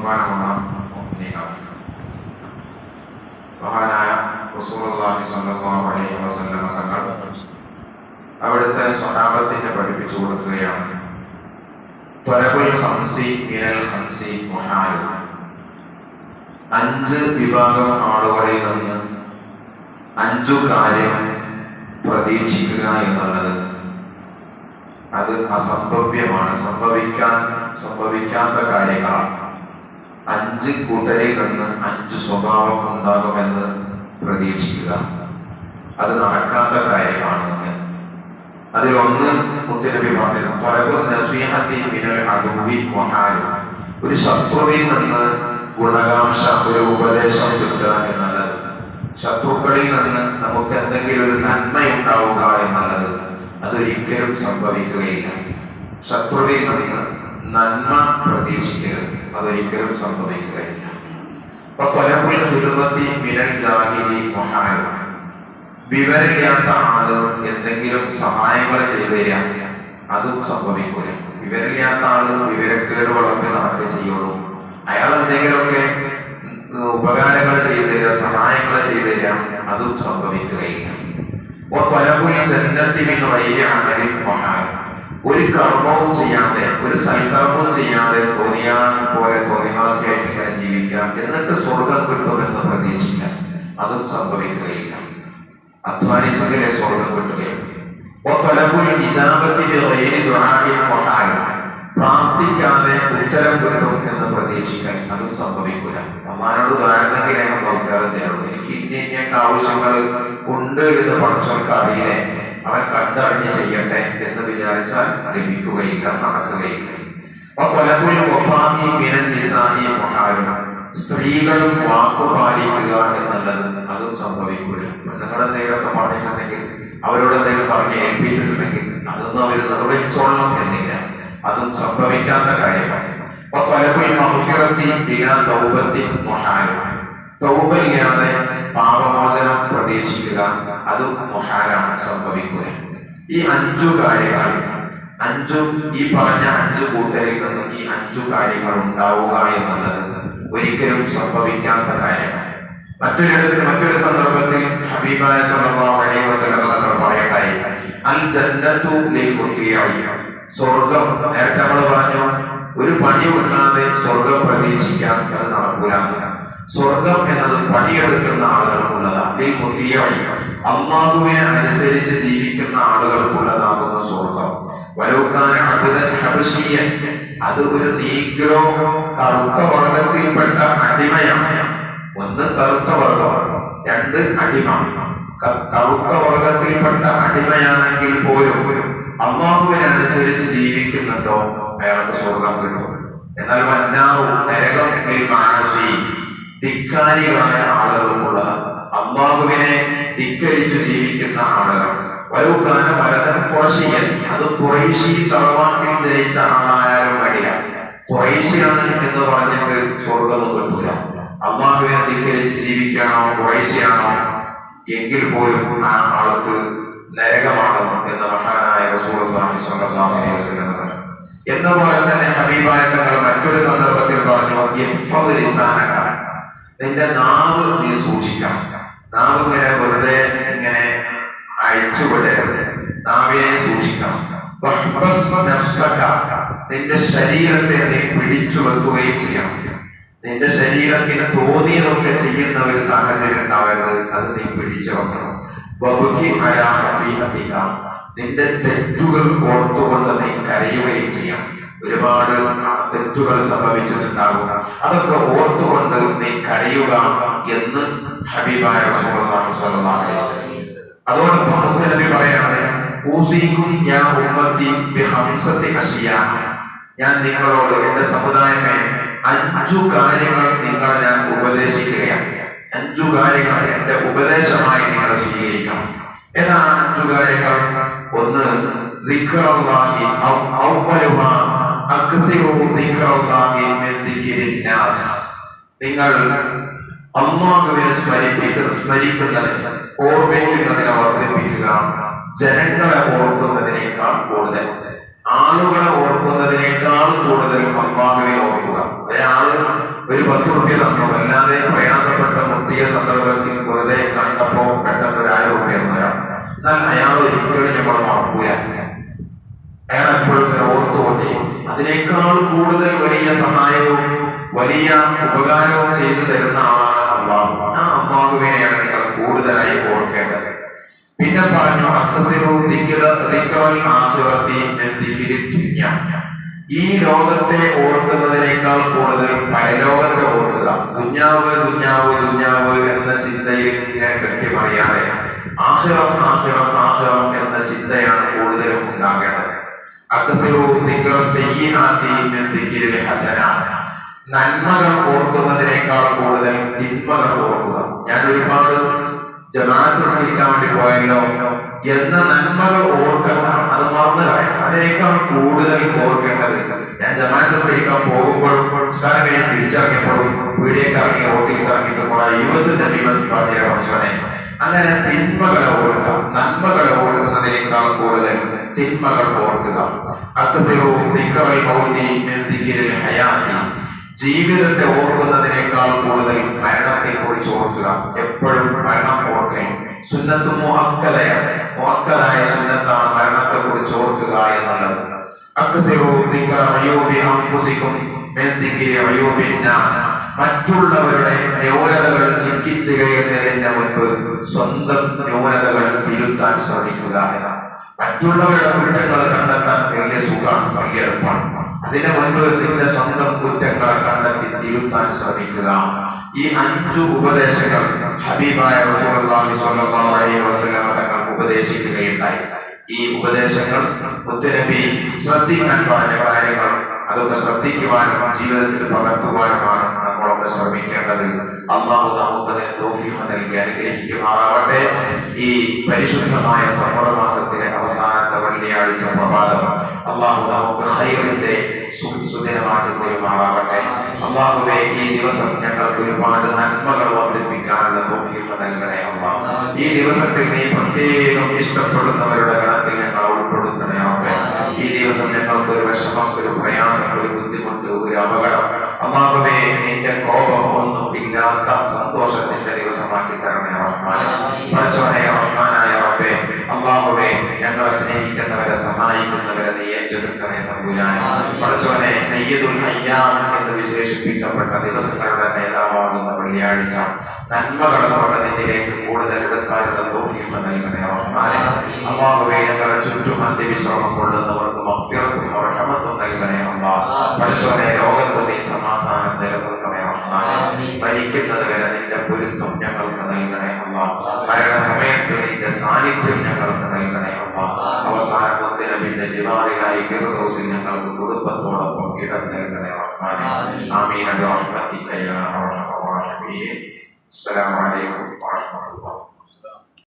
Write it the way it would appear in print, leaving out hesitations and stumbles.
ബഹുമാനമുള്ള മുഅ്മിനീങ്ങൾ, മഹാനായ റസൂലുള്ളാഹി സ്വല്ലല്ലാഹു അലൈഹി വസല്ലം തങ്ങൾ അവിടുത്തെ സ്വഹാബത്തിനെ പഠിപ്പിച്ചു കൊടുക്കുകയാണ്. ത്വലബുൽ ഖംസി മിനൽ ഖംസി മുഹാൽ. 5 വിഭാഗം ആളുകളിൽ നിന്ന് 5 കാര്യം പ്രതീക്ഷിക്കുക എന്നുള്ളത് അത് അസംഭവ്യമാണ്, സംഭവിക്കാത്ത കാര്യങ്ങളാണ്. 5 കൂട്ടരിൽ നിന്ന് 5 സ്വഭാവം ഉണ്ടാകുമെന്ന് പ്രതീക്ഷിക്കുക, അത് നടക്കാത്ത കാര്യമാണ്. അതിലൊന്ന് മുത്തനബി പറഞ്ഞത് ഒരു ശത്രുവിൽ നിന്ന് ഗുണകാംക്ഷ, ഒരു ഉപദേശം കിട്ടുക എന്നുള്ളത്, ശത്രുക്കളിൽ നിന്ന് നമുക്ക് എന്തെങ്കിലും ഒരു നന്മയുണ്ടാവുക എന്നുള്ളത് അതൊരിക്കലും സംഭവിക്കുകയില്ല. ശത്രുവിൽ നിന്ന് നന്മ പ്രതീക്ഷിക്കരുത്, അതൊരിക്കലും സംഭവിക്കുകയില്ല. വിവരമില്ലാത്ത ആള് എന്തെങ്കിലും സഹായങ്ങൾ ചെയ്തു തരാം, അതും സംഭവിക്കൂല. വിവരമില്ലാത്ത ആള് വിവരക്കേടുകളൊക്കെ നടക്കുകയും ചെയ്യുള്ളൂ. അയാൾ എന്തെങ്കിലുമൊക്കെ ഉപകാരങ്ങൾ ചെയ്തു തരാം, സഹായങ്ങൾ ചെയ്തു തരാം, അതും സംഭവിക്കുകയില്ല. ഒരു കർമ്മവും ചെയ്യാതെ, ഒരു സൽക്കർമ്മവും ചെയ്യാതെ തോന്നിവാസിയായിട്ട് ഇങ്ങനെ ജീവിക്കാം, എന്നിട്ട് സ്വർഗം കിട്ടുമെന്ന് പ്രതീക്ഷിക്കാം, അതും സംഭവിക്കുകയില്ല. അധ്വാനിച്ചെങ്കിലേ സ്വർഗം കിട്ടുകയും. പ്രാർത്ഥിക്കാതെ ഉത്തരം കിട്ടും എന്ന് പ്രതീക്ഷിക്കാൻ, അതും സംഭവിക്കൂല. അമ്മാനോട് ധാരണങ്കിലേ നമ്മൾ ഉത്തരം തരുള്ളൂ. എനിക്ക് ഇന്നൊക്കെ ആവശ്യങ്ങൾ ഉണ്ട് എന്ന് പഠിച്ചവർക്ക് അറിയില്ലേ, അവൻ കണ്ടറിഞ്ഞ് ചെയ്യട്ടെ എന്ന് വിചാരിച്ചാൽ ലഭിക്കുകയില്ല, നടക്കുകയില്ല. സ്ത്രീകൾ വാക്കുപാലിക്കുക എന്നുള്ളത് അതും സംഭവിക്കൂല. നിങ്ങളെന്തെങ്കിലുമൊക്കെ പറഞ്ഞിട്ടുണ്ടെങ്കിൽ, അവരോട് എന്തെങ്കിലും പറഞ്ഞ് ഏൽപ്പിച്ചിട്ടുണ്ടെങ്കിൽ അതൊന്നും അവർ നിർവഹിച്ചോളണം എന്നില്ല, അതും സംഭവിക്കാത്ത കാര്യമാണ്. തൗബയില്ലാതെ പാപമോചനം പ്രതീക്ഷിക്കുക, അതും മുഹാലാണ്, സംഭവിക്കുക. ഈ 5 കാര്യങ്ങൾ, ഈ പറഞ്ഞ 5 കൂട്ടരിൽ നിന്ന് ഈ 5 കാര്യങ്ങൾ ഉണ്ടാവുക എന്നുള്ളത് ഒരിക്കലും സംഭവിക്കാത്ത കാര്യമാണ്. മറ്റൊരു സന്ദർഭത്തിൽ ഹബീബായ സല്ലല്ലാഹു അലൈഹി വസല്ലം പറയണ്ടായി, അൽ ജന്നത്തു ലിൽ മുത്തീഇ. സ്വർഗം, നേരത്തെ നമ്മൾ പറഞ്ഞു, ഒരു പണി ഉണ്ടാതെ സ്വർഗം പ്രതീക്ഷിക്കാൻ അത് നടക്കൂല. സ്വർഗം എന്നത് പണിയെടുക്കുന്ന ആളുകൾക്കുള്ളതാണ്. ലിൽ മുത്തീഇ, അല്ലാഹുവിനെ അനുസരിച്ച് ജീവിക്കുന്ന ആളുകൾക്കുള്ളതാകുന്ന സ്വർഗം. വലൗകാന അബ്ദൻ ഹബശിയ്യൻ, അത് ഒരു നീഗ്രോ, കറുത്ത വർഗത്തിൽപ്പെട്ട അടിമയാണ്. 1 കറുത്ത വർഗം, 2 അടിമ. കറുത്ത വർഗത്തിൽപ്പെട്ട അടിമയാണെങ്കിൽ പോലും അല്ലാഹുവിനെ അനുസരിച്ച് ജീവിക്കുന്നുണ്ടോ, അയാൾക്ക് സ്വർഗം കിട്ടും. എന്നാൽ നരകം ധിക്കാരികളായ ആളുകൾക്കുള്ള, അല്ലാഹുവിനെ ധിക്കരിച്ചു ജീവിക്കുന്ന ആളുകൾ. വലൗകാന വലദൻ ഖുറശിയ്യൻ, അത് ഖുറൈശി തറവാട്ടിൽ ജനിച്ച ആളായാലും മടിയ, ഖുറൈശിയാണ് എന്ന് പറഞ്ഞിട്ട് സ്വർഗം കിട്ടൂല. അല്ലാഹുവിനെ ധിക്കരിച്ച് ജീവിക്കാനോ ഖുറൈശിയാണോ എങ്കിൽ പോലും ആ ആൾക്ക് നരകമാണ് എന്ന് മഹാനായ റസൂലുള്ളാഹി സ്വല്ലല്ലാഹു അലൈഹി വസല്ലം. എന്നപോലെ തന്നെ ഹബീബായ തങ്ങൾ മറ്റൊരു സന്ദർഭത്തിൽ പറഞ്ഞു, യഹ്ഫദ് ലിസാനക, നിന്റെ നാവ് നീ സൂക്ഷിക്കണം. നാവ് ഇങ്ങനെ വെറുതെ ഇങ്ങനെ അയച്ചുവിടരുത്, നാവിനെ സൂക്ഷിക്കണം. നിന്റെ ശരീരത്തെ നീ പിടിച്ചു വെക്കുകയും ചെയ്യണം. നിന്റെ ശരീരത്തിന് തോന്നിയതൊക്കെ ചെയ്യുന്ന ഒരു സാഹചര്യം ഉണ്ടാവരുത്, അത് നീ പിടിച്ചു വെക്കണം. നിന്റെ തെറ്റുകൾ ഓർത്തുകൊണ്ട് നീ കരയുകയും ചെയ്യാം. ഒരുപാട് തെറ്റുകൾ സംഭവിച്ചിട്ടുണ്ടാകും, അതൊക്കെ ഓർത്തുകൊണ്ട് നീ കരയുക എന്ന് ഹബീബായ റസൂലുള്ളാഹി സ്വല്ലല്ലാഹു അലൈഹി വസല്ലം. അതോടൊപ്പം മുത്തനബി പറയാണ്, ഊസീകും യാ ഉമ്മത്തി ബിഖംസത്തി അശിയാ, ഞാൻ നിങ്ങളോട്, എന്റെ സമുദായമേ, 5 കാര്യങ്ങൾ നിങ്ങളെ ഞാൻ ഉപദേശിക്കുകയാണ്. 5 കാര്യങ്ങൾ എന്റെ ഉപദേശമായി നിങ്ങൾ സ്വീകരിക്കണം. ഏതാണ് 5 കാര്യങ്ങൾ? 1, ദിക്റുല്ലാഹി അവ്വലുഹാ അക്തിറു ദിക്റുല്ലാഹി മിൻ ദിക്രിൻ നാസ്. നിങ്ങൾ അല്ലാഹുവിനെ സ്മരിക്കുന്നതിന്, ഓർമ്മിക്കുന്നതിനെ വർദ്ധിപ്പിക്കുക. ജനങ്ങളെ ഓർക്കുന്നതിനേക്കാൾ കൂടുതൽ, ആളുകളെ ഓർക്കുന്നതിനേക്കാൾ കൂടുതൽ അല്ലാഹുവിനെ ഓർക്കുക. ഒരാൾ ഒരു 10 റുപ്യ തന്നു. അല്ലാതെ പ്രയാസപ്പെട്ട മുട്ടിയ സന്ദർഭത്തിൽ വെറുതെ കണ്ടപ്പോ പെട്ടെന്ന് ഒരു 1000 റുപ്യ തരാം. എന്നാൽ അയാൾ ഒരിക്കലും നമ്മൾ മറക്കൂല. അയാൾ എപ്പോഴും ഓർത്തുകൊണ്ടേ അതിനേക്കാൾ കൂടുതൽ വലിയ സഹായവും വലിയ ഉപകാരവും ചെയ്തു തരുന്ന ആളാണ് അള്ളാഹു. ആ അള്ളാഹുവിനെയാണ് നിങ്ങൾ കൂടുതലായി ഓർക്കേണ്ടത്. പിന്നെ പറഞ്ഞു ഈ ലോകത്തെ ഓർക്കുന്നതിനേക്കാൾ കൂടുതൽ പരലോകത്തെ ഓർക്കുക. ദുഞ്ഞാവ് ദുഞ്ഞാവ് ദുഞ്ഞാവ് എന്ന ചിന്തയിൽ ഇങ്ങനെ കെട്ടിമറിയാതെ ആഖിറം ആഖിറം ആഖിറം എന്ന ചിന്തയാണ് കൂടുതലും ഉണ്ടാകേണ്ടത്. നന്മകൾ ഓർക്കുന്നതിനേക്കാൾ കൂടുതൽ തിന്മകൾ ഓർക്കുക. ഞാൻ ഒരുപാട് ജമാഅത്ത് നിസ്കരിക്കാൻ വേണ്ടി പോയല്ലോ എന്ന നന്മകൾ ഓർക്കണ്ട, അത് മറന്നു കളയാം. അതിനേക്കാൾ കൂടുതൽ ഓർക്കേണ്ടത് ഞാൻ ജമാഅത്ത് നിസ്കരിക്കാൻ പോകുമ്പോഴും തിരിച്ചറിഞ്ഞപ്പോഴും വീടിലേക്ക് ഇറങ്ങി റോട്ടിലേക്ക് ഇറങ്ങിയിട്ട് കുറെ യുവത്തിന്റെ പറഞ്ഞേ. അങ്ങനെ തിന്മകളെ ഓർക്കുക. നന്മകളെ ഓർക്കുന്നതിനേക്കാൾ കൂടുതൽ തിന്മകൾ ഓർക്കുക. ജീവിതത്തെ ഓർക്കുന്നതിനേക്കാൾ കൂടുതൽ മരണത്തെ കുറിച്ച് ഓർക്കുക. എപ്പോഴും മരണം ഓർക്കണം. സുന്നത്ത് മുഅക്കദയാണ്. മുഅക്കദായ സുന്നത്താണ് മരണത്തെ കുറിച്ച് ഓർക്കുക എന്നുള്ളത്. മറ്റുള്ളവരുടെ ന്യൂനതകൾ ചിന്തിച്ചു കഴിയുന്നതിന്റെ മുൻപ് സ്വന്തം ന്യൂനതകൾ തിരുത്താൻ ശ്രമിക്കുക എന്നതാണ്. മറ്റുള്ളവരുടെ കുറ്റങ്ങൾ കണ്ടെത്താൻ വലിയ സുഖമാണ്, വലിയ എളുപ്പമാണ്. അതിന്റെ മുൻപ് നിന്റെ സ്വന്തം കുറ്റങ്ങൾ കണ്ടെത്തി തിരുത്താൻ ശ്രമിക്കുക. ഈ 5 ഉപദേശങ്ങൾ ഹബീബായ റസൂലുള്ളാഹി സ്വല്ലല്ലാഹു അലൈഹി വസല്ലം തങ്ങൾ ഉപദേശിക്കുകയുണ്ടായി. ഈ ഉപദേശങ്ങൾ മുത്തനബി ശ്രദ്ധിക്കാൻ പറഞ്ഞ കാര്യങ്ങൾ അതൊക്കെ ശ്രദ്ധിക്കുവാനും ജീവിതത്തിൽ പകർത്തുവാനുമാണ് നമ്മളൊക്കെ ശ്രമിക്കേണ്ടത്. അല്ലാഹു നമുക്ക് തൗഫീഖ് നൽകി അനുഗ്രഹിക്കുമാറാവട്ടെ. ഈ പരിശുദ്ധമായ സഫർ മാസത്തിലെ അവസാനത്തെ വെള്ളിയാഴ്ച പ്രഭാതം അല്ലാഹു നമുക്ക് ഖൈറിന്റെ സുദിനമാക്കി തരുമാറാവട്ടെ. അല്ലാഹുവേ, ഈ ദിവസം ഞങ്ങൾക്ക് ഒരുപാട് നന്മകൾ വർദ്ധിപ്പിക്കാനുള്ള തൗഫീഖ് നൽകണേ അല്ലാഹ്. ഈ ദിവസത്തിൽ നീ പ്രത്യേകം ഇഷ്ടപ്പെടുന്നവരുടെ ഗണത്തിൽ ഞങ്ങൾ ഉൾപ്പെടുത്തണേ അല്ലാഹ്. ഈ ദിവസം ഞങ്ങൾക്ക് ഒരു വിഷമം, ഒരു പ്രയാസം, ഒരു ബുദ്ധിമുട്ട്, ഒരു അപകടം അല്ലാഹുവേ, നിന്റെ കോപം ഒന്നും ഇല്ലാത്ത സന്തോഷത്തിന്റെ ദിവസമാക്കി തരണേ റഹ്മാനേ. പടച്ചവനേ, റഹ്മാനായ റബ്ബേ, അല്ലാഹുവേ, ഞങ്ങളെ സ്നേഹിക്കുന്നവരെ സഹായിക്കുന്നവരെ നീ ഏറ്റെടുക്കണേ തമ്പുരാനെ. പടച്ചവനെ, സയ്യിദുൽ അയ്യാം എന്ന് വിശേഷിപ്പിക്കപ്പെട്ട ദിവസങ്ങളുടെ നേതാവാകുന്ന വെള്ളിയാഴ്ച നന്മകൾ കൊണ്ട് നിന്നിലേക്ക് കൂടുതൽ എടുക്കാനുള്ള തൗഫീഖ് നൽകണേ റഹ്മാനേ. അല്ലാഹുവേ, ഞങ്ങളെ ചുറ്റും അന്ത്യവിശ്രമം കൊള്ളുന്നവർക്ക് മഗ്ഫിറത്തും റഹ്മത്തും നൽകണേ അല്ലാഹ്. പടച്ചവനെ, ലോകത്ത് നീ സമാധാനം നിലനിർത്തണേ റഹ്മാനേ. മരിക്കുന്നത് വരെ നിന്റെ പൊരുത്തം ഞങ്ങൾക്ക് നൽകണേ അല്ലാഹ്. മരണസമയത്ത് നിന്റെ സാന്നിധ്യം ഞങ്ങൾക്ക് നൽകണേ അല്ലാഹ്. അവസാനത്തിന് പിന്നെ ജിവാറിലായി ഫിർദൗസിൽ ഞങ്ങൾക്ക് കുടുംബത്തോടൊപ്പം ഇടം നൽകണേ റഹ്മാനേ. ആമീൻ ബിറഹ്മതിക യാ അർഹമർ റഹീം. അസ്സലാമു അലൈക്കും വറഹ്മത്തുള്ളാഹി.